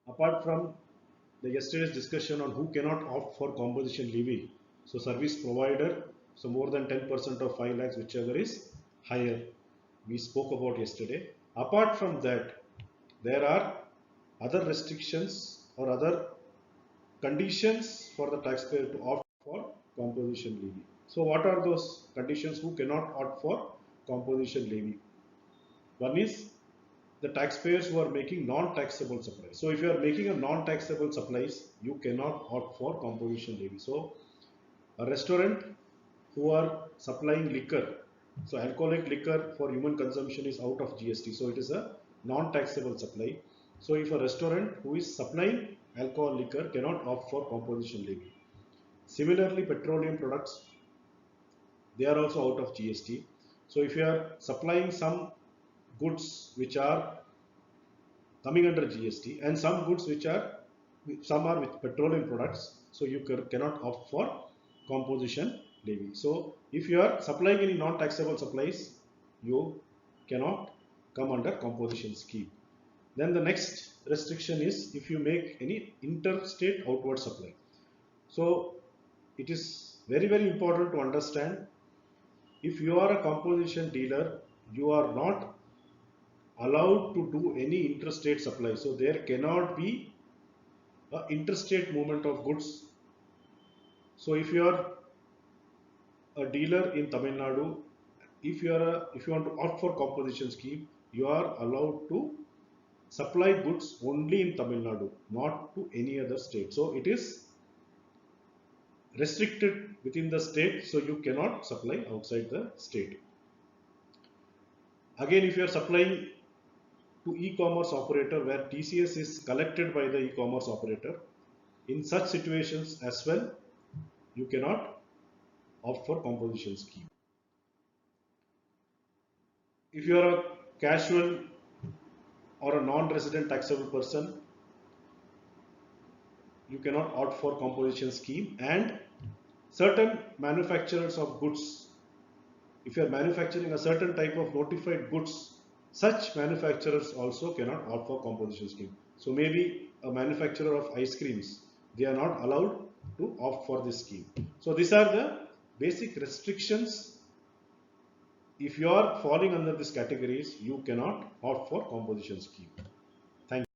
Apart from the yesterday's discussion on who cannot opt for composition levy, so service provider, so more than 10% of 5 lakhs, whichever is higher, we spoke about yesterday. Apart from that, there are other restrictions or other conditions for the taxpayer to opt for composition levy. So what are those conditions who cannot opt for composition levy? One is the taxpayers who are making non-taxable supplies. So if you are making a non-taxable supplies, you cannot opt for composition levy. So a restaurant who are supplying liquor, so alcoholic liquor for human consumption is out of GST. So it is a non-taxable supply. So if a restaurant who is supplying alcohol liquor cannot opt for composition levy. Similarly, petroleum products, they are also out of GST. So if you are supplying some goods which are coming under GST and some goods which are some are with petroleum products, so you cannot opt for composition levy. So if you are supplying any non-taxable supplies, you cannot come under composition scheme. Then the next restriction is if you make any interstate outward supply. So it is very important to understand, if you are a composition dealer, you are not allowed to do any interstate supply. So there cannot be a interstate movement of goods. So if you are a dealer in Tamil Nadu, if you want to opt for composition scheme, you are allowed to supply goods only in Tamil Nadu, not to any other state. So it is restricted within the state, so you cannot supply outside the state. Again, if you are supplying to e-commerce operator where TCS is collected by the e-commerce operator, in such situations as well, you cannot opt for composition scheme. If you are a casual or a non-resident taxable person, you cannot opt for composition scheme. And certain manufacturers of goods, if you are manufacturing a certain type of notified goods, such manufacturers also cannot opt for composition scheme. So maybe a manufacturer of ice creams, they are not allowed to opt for this scheme. So these are the basic restrictions. If you are falling under these categories, you cannot opt for composition scheme. Thank you.